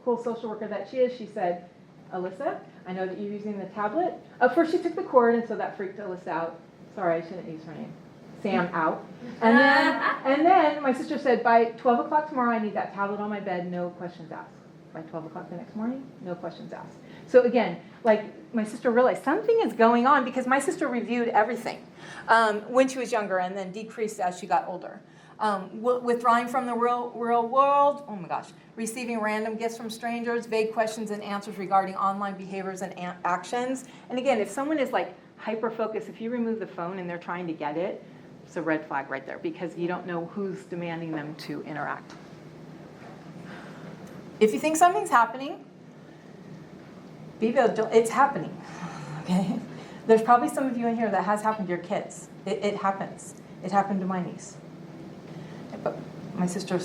social worker that she is, she said, Alyssa, I know that you're using the tablet. First she took the cord, and so that freaked Alyssa out. Sorry, I shouldn't use her name. Sam out. And then my sister said, by 12 o'clock tomorrow, I need that tablet on my bed, no questions asked. By 12 o'clock the next morning, no questions asked. So again, like, my sister realized something is going on, because my sister reviewed everything when she was younger and then decreased as she got older. Withdrawing from the real world, oh my gosh, receiving random gifts from strangers, vague questions and answers regarding online behaviors and actions. And again, if someone is like hyper-focused, if you remove the phone and they're trying to get it, it's a red flag right there, because you don't know who's demanding them to interact. If you think something's happening, it's happening, okay? There's probably some of you in here that has happened to your kids. It happens. It happened to my niece. But my sister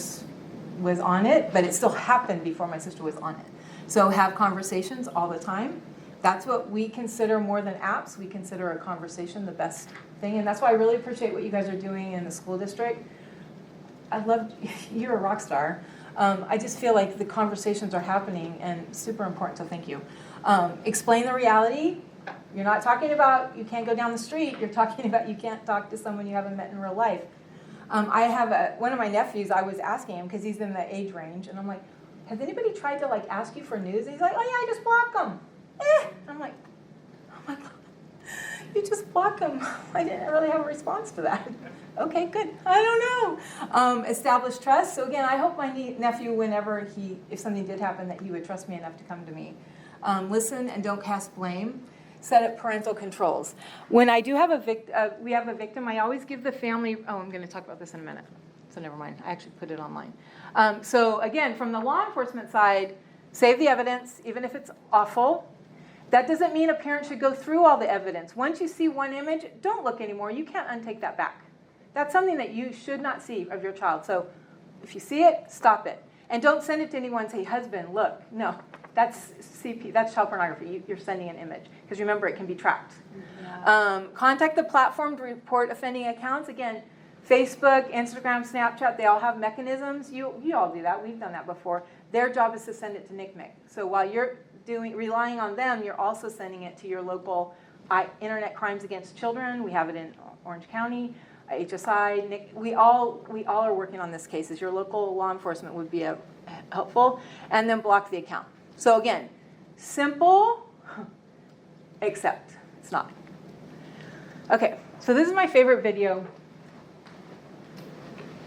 was on it, but it still happened before my sister was on it. So have conversations all the time. That's what we consider more than apps. We consider a conversation the best thing. And that's why I really appreciate what you guys are doing in the school district. You're a rock star. I just feel like the conversations are happening and super important, so thank you. Explain the reality. You're not talking about you can't go down the street. You're talking about you can't talk to someone you haven't met in real life. I have one of my nephews, I was asking him, because he's in the age range, and I'm like, has anybody tried to like ask you for news? And he's like, oh yeah, I just block them. I'm like, oh my God, you just block them. I didn't really have a response to that. Okay, good. I don't know. Establish trust. So again, I hope my nephew, if something did happen, that he would trust me enough to come to me. Listen and don't cast blame. Set up parental controls. When I do have we have a victim, I always give the family, I'm going to talk about this in a minute, so never mind. I actually put it online. So again, from the law enforcement side, save the evidence, even if it's awful. That doesn't mean a parent should go through all the evidence. Once you see one image, don't look anymore. You can't untake that back. That's something that you should not see of your child. So if you see it, stop it. And don't send it to anyone and say, husband, look. No, that's CP, that's child pornography. You're sending an image. Because remember, it can be tracked. Yeah. Contact the platform to report offending accounts. Again, Facebook, Instagram, Snapchat, they all have mechanisms. You all do that. We've done that before. Their job is to send it to NCMEC. So while you're relying on them, you're also sending it to your local Internet Crimes Against Children. We have it in Orange County, HSI, NIC. We all are working on this case. As your local law enforcement would be helpful. And then block the account. So again, simple, except it's not. Okay, so this is my favorite video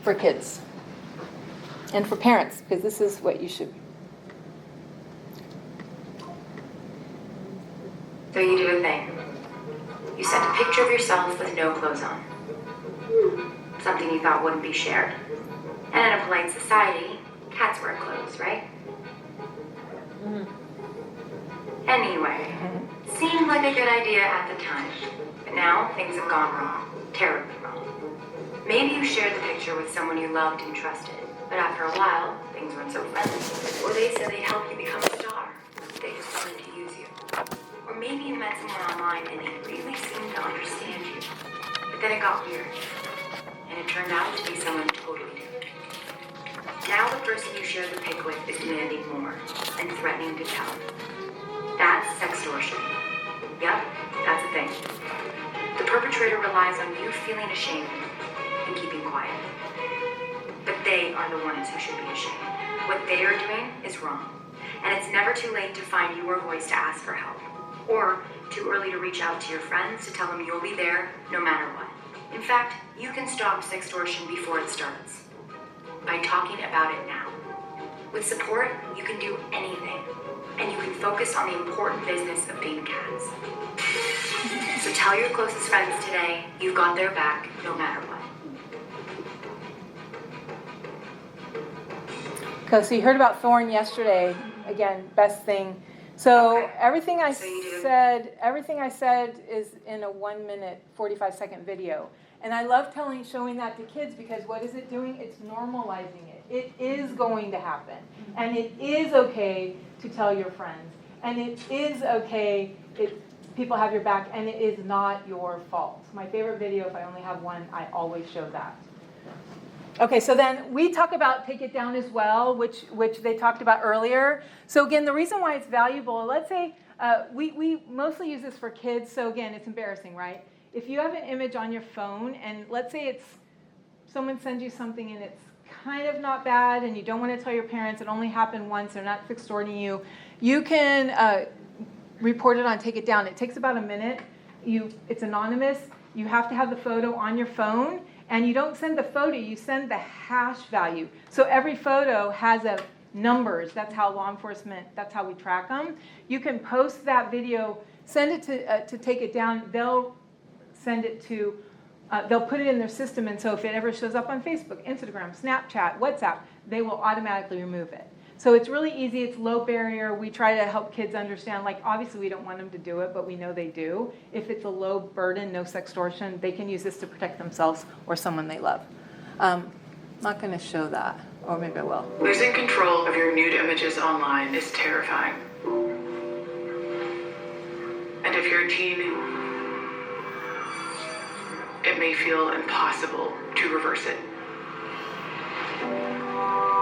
for kids and for parents, because this is what you should. So you do a thing. You sent a picture of yourself with no clothes on. Something you thought wouldn't be shared. And in a polite society, cats wear clothes, right? Anyway, seemed like a good idea at the time, but now things have gone wrong. Terribly wrong. Maybe you shared the picture with someone you loved and trusted, but after a while, things weren't so friendly. Or they said they'd help you become a star. They just wanted to use you. Or maybe you met someone online and they really seemed to understand you. But then it got weird. And it turned out to be someone totally different. Now the person you shared the pic with is demanding more and threatening to tell. That's sextortion. Yep, that's a thing. The perpetrator relies on you feeling ashamed and keeping quiet. But they are the ones who should be ashamed. What they are doing is wrong. And it's never too late to find your voice to ask for help. Or too early to reach out to your friends to tell them you'll be there no matter what. In fact, you can stop sextortion before it starts. By talking about it now. With support, you can do anything. And you can focus on the important business of being cats. So tell your closest friends today you've got their back no matter what. Okay, so you heard about Thorn yesterday. Again, best thing. So Okay. everything I So you do- said is in a 1-minute, 45-second video. And I love showing that to kids because what is it doing? It's normalizing it. It is going to happen. And it is okay to tell your friends. And it is okay if people have your back and it is not your fault. My favorite video, if I only have one, I always show that. Okay, so then we talk about take it down as well, which they talked about earlier. So again, the reason why it's valuable, let's say we mostly use this for kids. So again, it's embarrassing, right? If you have an image on your phone and let's say it's someone sends you something and it's kind of not bad and you don't want to tell your parents, it only happened once, they're not extorting you, you can report it on Take It Down. It takes about a minute. It's anonymous. You have to have the photo on your phone. And you don't send the photo, you send the hash value. So every photo has a numbers. That's how law enforcement, that's how we track them. You can post that video, send it to Take It Down. They'll send it to, they'll put it in their system. And so if it ever shows up on Facebook, Instagram, Snapchat, WhatsApp, they will automatically remove it. So it's really easy, it's low barrier. We try to help kids understand, like obviously we don't want them to do it, but we know they do. If it's a low burden, no sextortion, they can use this to protect themselves or someone they love. Not gonna show that, or maybe I will. Losing control of your nude images online is terrifying. And if you're a teen, it may feel impossible to reverse it.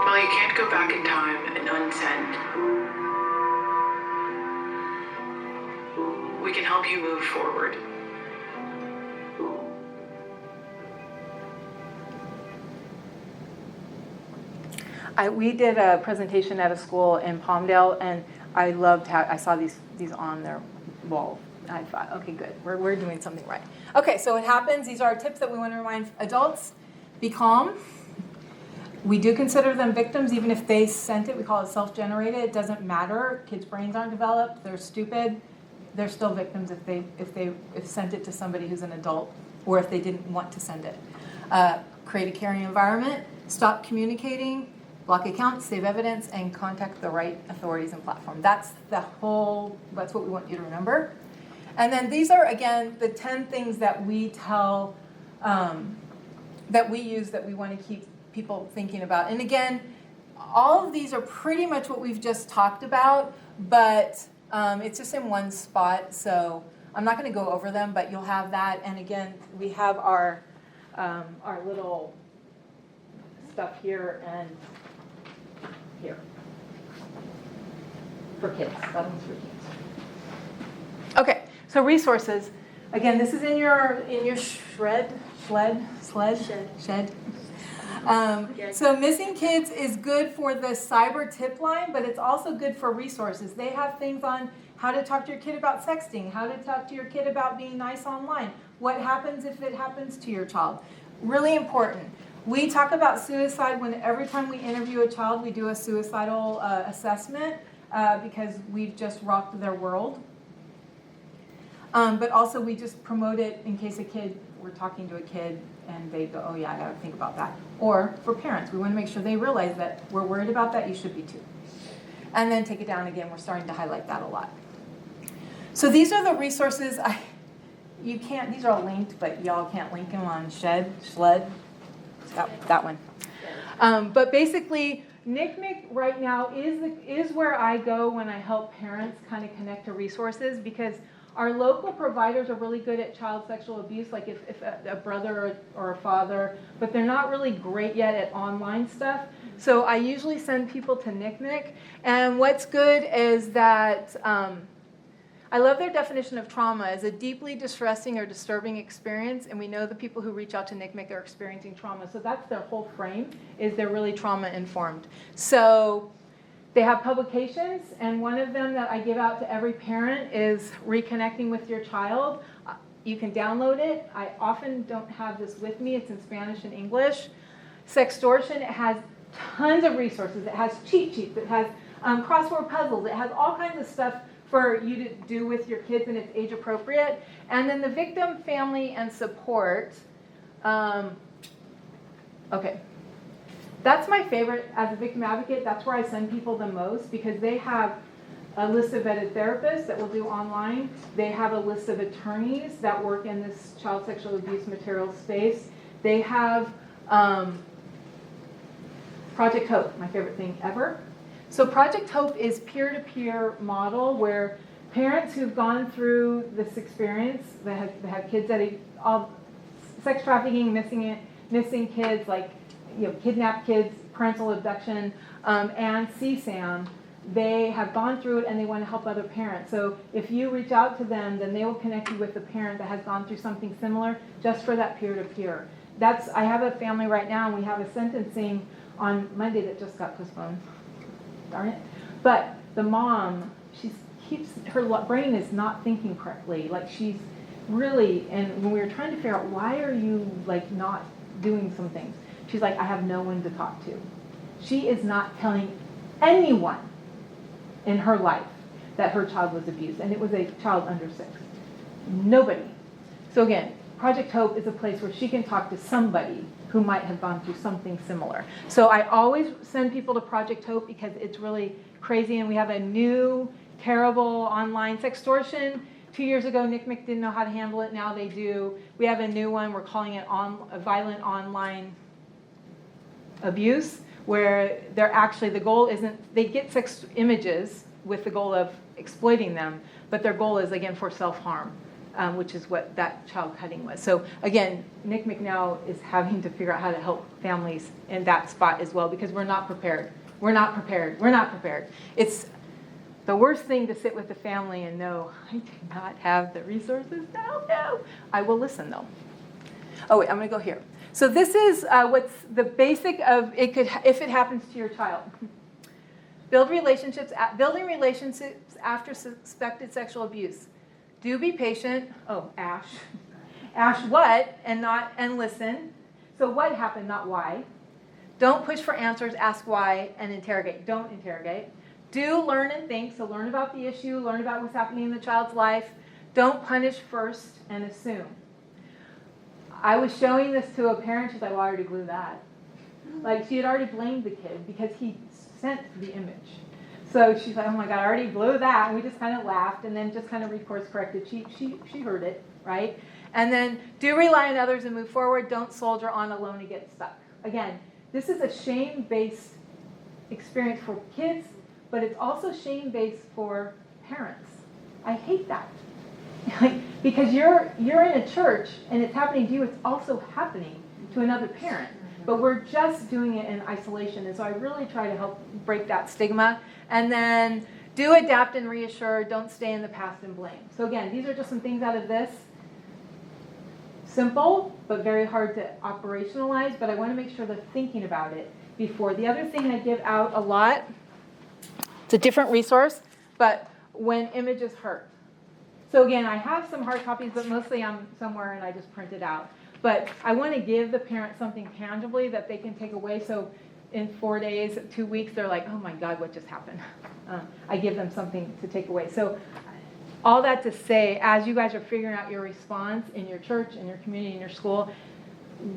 While you can't go back in time and unsend, we can help you move forward. We did a presentation at a school in Palmdale, and I loved how I saw these on their wall. I thought, okay, good, we're doing something right. Okay, so it happens. These are tips that we want to remind adults. Be calm. We do consider them victims, even if they sent it. We call it self-generated. It doesn't matter. Kids' brains aren't developed. They're stupid. They're still victims if sent it to somebody who's an adult, or if they didn't want to send it. Create a caring environment. Stop communicating. Block accounts, save evidence, and contact the right authorities and platform. That's what we want you to remember. And then these are, again, the 10 things that we tell, that we use that we want to keep people thinking about. And again, all of these are pretty much what we've just talked about, but it's just in one spot. So I'm not going to go over them, but you'll have that. And again, we have our little stuff here and here for kids. That one's for kids. Okay, so resources. Again, this is in your shed. So Missing Kids is good for the cyber tip line, but it's also good for resources. They have things on how to talk to your kid about sexting, how to talk to your kid about being nice online, what happens if it happens to your child. Really important. We talk about suicide every time we interview a child, we do a suicidal assessment because we've just rocked their world. But also we just promote it in case we're talking to a kid and they go, oh yeah, I gotta think about that. Or for parents, we wanna make sure they realize that we're worried about that, you should be too. And then Take It Down again, we're starting to highlight that a lot. So these are the resources. You can't, these are all linked, but y'all can't link them on SHLED, that one. But basically, NCMEC right now is where I go when I help parents kind of connect to resources, because our local providers are really good at child sexual abuse, like if a brother or a father, but they're not really great yet at online stuff. So I usually send people to NCMEC, and what's good is that I love their definition of trauma as a deeply distressing or disturbing experience, and we know the people who reach out to NCMEC are experiencing trauma. So that's their whole frame, is they're really trauma informed. So they have publications, and one of them that I give out to every parent is Reconnecting with Your Child. You can download it. I often don't have this with me. It's in Spanish and English. Sextortion, it has tons of resources. It has cheat sheets. It has crossword puzzles. It has all kinds of stuff for you to do with your kids, and it's age appropriate. And then the victim, family, and support. Okay. That's my favorite as a victim advocate. That's where I send people the most, because they have a list of vetted therapists that will do online. They have a list of attorneys that work in this child sexual abuse material space. They have Project Hope, my favorite thing ever. So Project Hope is peer-to-peer model where parents who've gone through this experience, that have kids that all sex trafficking, missing kids, like kidnapped kids, parental abduction, and CSAM, they have gone through it and they want to help other parents. So if you reach out to them, then they will connect you with a parent that has gone through something similar, just for that peer-to-peer. I have a family right now, and we have a sentencing on Monday that just got postponed. Darn it. But the mom, her brain is not thinking correctly. Like she's really, and when we were trying to figure out why are you like not doing some things, she's like, I have no one to talk to. She is not telling anyone in her life that her child was abused, and it was a child under 6. Nobody. So again, Project Hope is a place where she can talk to somebody who might have gone through something similar. So I always send people to Project Hope because it's really crazy, and we have a new, terrible online sextortion. 2 years ago, NCMEC didn't know how to handle it. Now they do. We have a new one. We're calling it a violent online abuse, where the goal isn't, they get sex images with the goal of exploiting them, but their goal is, again, for self-harm. Which is what that child cutting was. So again, NCMEC now is having to figure out how to help families in that spot as well, because we're not prepared. We're not prepared. It's the worst thing to sit with the family and know, I do not have the resources now. No. I will listen though. Oh wait, I'm gonna go here. So this is what's the basic of it could, if it happens to your child. Building relationships after suspected sexual abuse. Do be patient. Oh, Ash. Ash what? And listen. So what happened, not why. Don't push for answers, ask why, and interrogate. Don't interrogate. Do learn and think. So learn about the issue, learn about what's happening in the child's life. Don't punish first and assume. I was showing this to a parent. She's like, well, I already blew that. Like, she had already blamed the kid because he sent the image. So she's like, oh my God, I already blew that. And we just kind of laughed and then just kind of recourse corrected. She heard it, right? And then do rely on others and move forward. Don't soldier on alone and get stuck. Again, this is a shame-based experience for kids, but it's also shame-based for parents. I hate that. Because you're in a church and it's happening to you, it's also happening to another parent. But we're just doing it in isolation. And so I really try to help break that stigma. And then do adapt and reassure. Don't stay in the past and blame. So again, these are just some things out of this. Simple, but very hard to operationalize. But I want to make sure they're thinking about it before. The other thing I give out a lot, it's a different resource, but when images hurt. So again, I have some hard copies, but mostly I'm somewhere and I just print it out. But I want to give the parent something tangibly that they can take away. So in 4 days, 2 weeks, they're like, oh my God, what just happened? I give them something to take away. So all that to say, as you guys are figuring out your response in your church, in your community, in your school,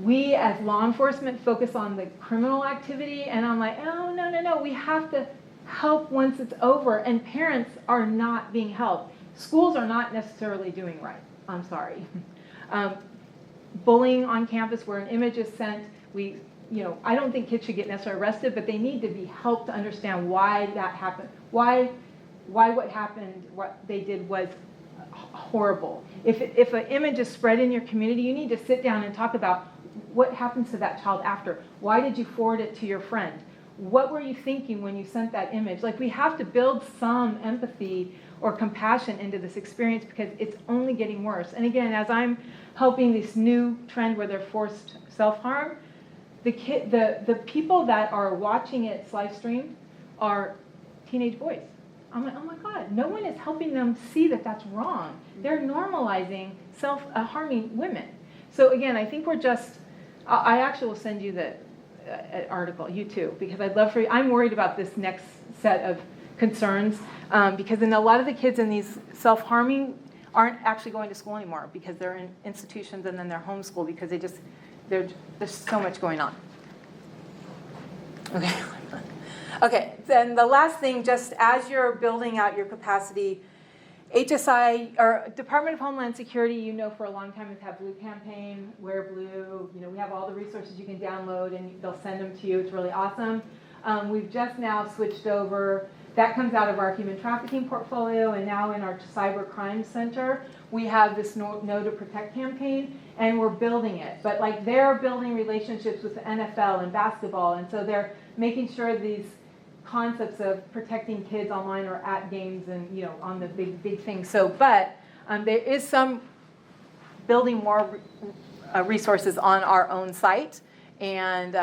we as law enforcement focus on the criminal activity. And I'm like, oh, no. We have to help once it's over. And parents are not being helped. schools are not necessarily doing right. I'm sorry. Bullying on campus where an image is sent, I don't think kids should get necessarily arrested, but they need to be helped to understand why that happened. Why what happened, what they did was horrible. If an image is spread in your community, you need to sit down and talk about what happens to that child after. Why did you forward it to your friend? What were you thinking when you sent that image? Like, we have to build some empathy or compassion into this experience because it's only getting worse. And again, as I'm helping this new trend where they're forced self-harm, the people that are watching it live streamed are teenage boys. I'm like, oh my God, no one is helping them see that that's wrong. They're normalizing self-harming women. So again, I think I actually will send you the article, you too, because I'd love for you. I'm worried about this next set of concerns because then a lot of the kids in these self-harming aren't actually going to school anymore because they're in institutions and then they're homeschooled because there's so much going on. Okay. Okay, then the last thing, just as you're building out your capacity, HSI, or Department of Homeland Security, for a long time has had Blue campaign, Wear Blue. We have all the resources you can download and they'll send them to you. It's really awesome. We've just now switched over. That comes out of our human trafficking portfolio, and now in our cyber crime center, we have this Know to Protect campaign, and we're building it. But they're building relationships with the NFL and basketball, and so they're making sure these concepts of protecting kids online or at games and on the big things. But there is some building more resources on our own site, and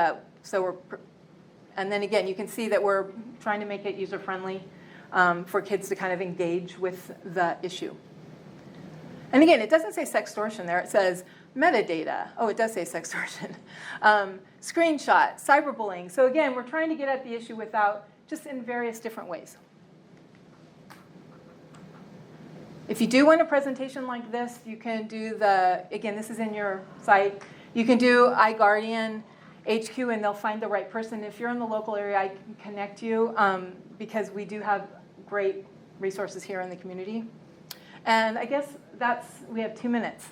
and then again, you can see that we're trying to make it user friendly for kids to kind of engage with the issue. And again, it doesn't say sextortion there. It says metadata. Oh, it does say sextortion. Screenshot, cyberbullying. So again, we're trying to get at the issue just in various different ways. If you do want a presentation like this, you can do again, this is in your site. You can do iGuardian HQ, and they'll find the right person. If you're in the local area, I can connect you because we do have great resources here in the community. And I guess we have 2 minutes.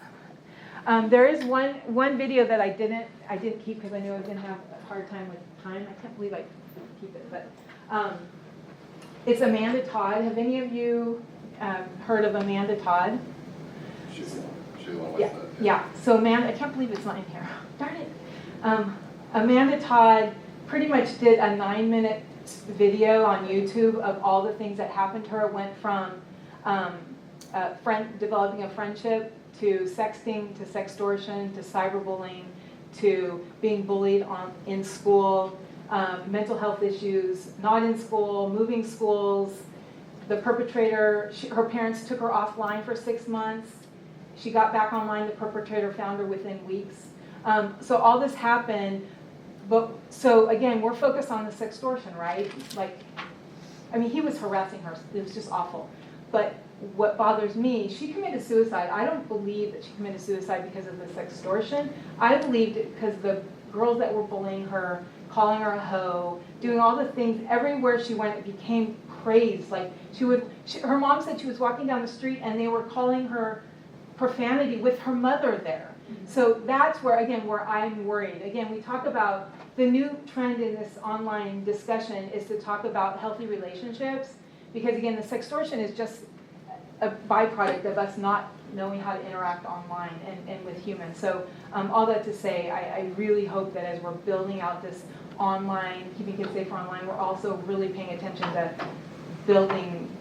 There is one video that I didn't keep because I knew I was going to have a hard time with time. I can't believe I keep it, but it's Amanda Todd. Have any of you heard of Amanda Todd? She's the one with the... Yeah. So Amanda, I can't believe it's not in here. Darn it. Amanda Todd pretty much did a 9-minute video on YouTube of all the things that happened to her. It went from developing a friendship to sexting, to sextortion, to cyberbullying, to being bullied in school, mental health issues, not in school, moving schools. The perpetrator, her parents took her offline for 6 months. She got back online. The perpetrator found her within weeks. So all this happened. So again, we're focused on the sextortion, right? He was harassing her. It was just awful. But what bothers me, she committed suicide. I don't believe that she committed suicide because of the sextortion. I believed it because the girls that were bullying her, calling her a hoe, doing all the things, everywhere she went, it became crazed. Her mom said she was walking down the street and they were calling her profanity with her mother there. So that's where I'm worried. Again, we talk about the new trend in this online discussion is to talk about healthy relationships, because again, the sextortion is just a byproduct of us not knowing how to interact online and with humans. So all that to say, I really hope that as we're building out this online, keeping kids safer online, we're also really paying attention to building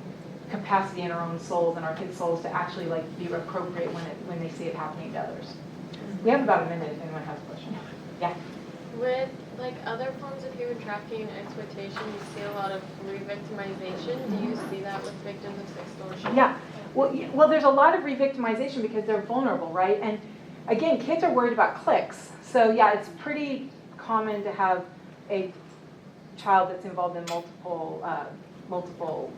capacity in our own souls and our kids' souls to actually be appropriate when they see it happening to others. We have about a minute if anyone has a question. Yeah. With other forms of human trafficking and exploitation, you see a lot of re-victimization. Do you see that with victims of sextortion? Yeah. Well, there's a lot of re-victimization because they're vulnerable, right? And again, kids are worried about clicks. So yeah, it's pretty common to have a child that's involved in multiple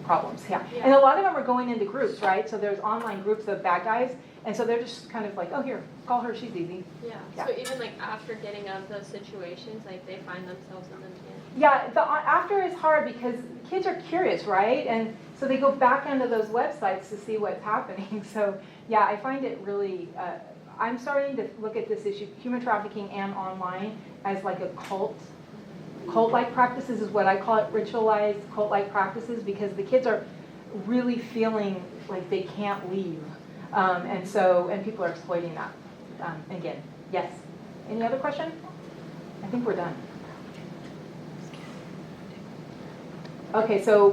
problems. Yeah. And a lot of them are going into groups, right? So there's online groups of bad guys. And so they're just kind of oh, here, call her, she's easy. Yeah. So even after getting out of those situations, they find themselves in them again. Yeah, after is hard because kids are curious, right? And so they go back onto those websites to see what's happening. So yeah, I find it really, I'm starting to look at this issue, human trafficking and online, as like a cult-like practices is what I call it, ritualized cult-like practices, because the kids are really feeling like they can't leave. And people are exploiting that. Again, yes. Any other question? I think we're done. Okay, so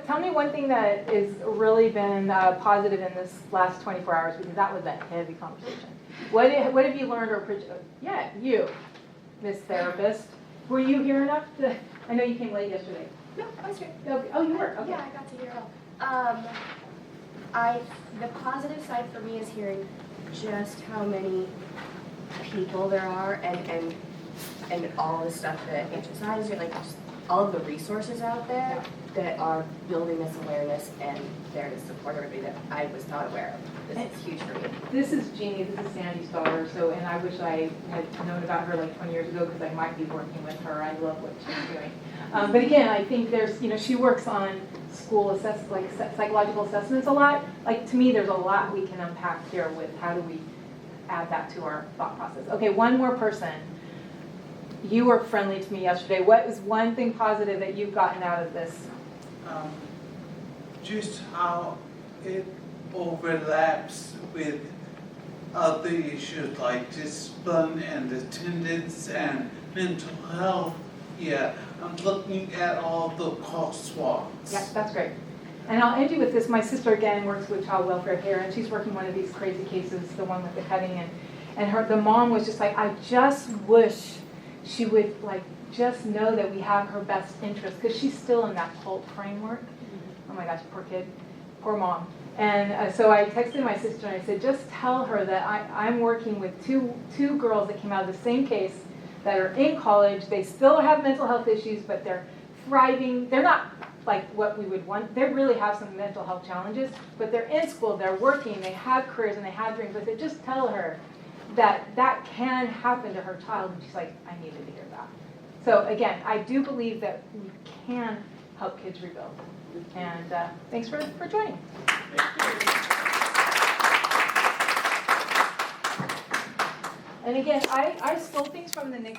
tell me one thing that has really been positive in this last 24 hours, because that was a heavy conversation. What have you learned yeah, you, Miss Therapist. Were you here enough to, I know you came late yesterday. No, I was here. Okay. Oh, you were? Okay. Yeah, I got to hear it all. The positive side for me is hearing just how many people there are and all the stuff that HSI is doing, like just all of the resources out there that are building this awareness and there to support everybody that I was not aware of. This is huge for me. This is Jeannie, this is Sandy's daughter, and I wish I had known about her like 20 years ago because I might be working with her. I love what she's doing. But again, I think there's, she works on school psychological assessments a lot. Like to me, there's a lot we can unpack here with how do we add that to our thought process. Okay, one more person. You were friendly to me yesterday. What is one thing positive that you've gotten out of this? Just how it overlaps with other issues like discipline and attendance and mental health. Yeah, I'm looking at all the crosswalks. Yeah, that's great. And I'll end you with this. My sister, again, works with child welfare here, and she's working one of these crazy cases, the one with the cutting, and the mom was just like, I just wish she would just know that we have her best interest, because she's still in that cult framework. Oh my gosh, poor kid, poor mom. And so I texted my sister and I said, just tell her that I'm working with two girls that came out of the same case that are in college. They still have mental health issues, but they're thriving. They're not like what we would want. They really have some mental health challenges, but they're in school, they're working, they have careers, and they have dreams. But just tell her that can happen to her child. And she's like, I needed to hear that. So again, I do believe that we can help kids rebuild. And thanks for joining. And again, I stole things from the next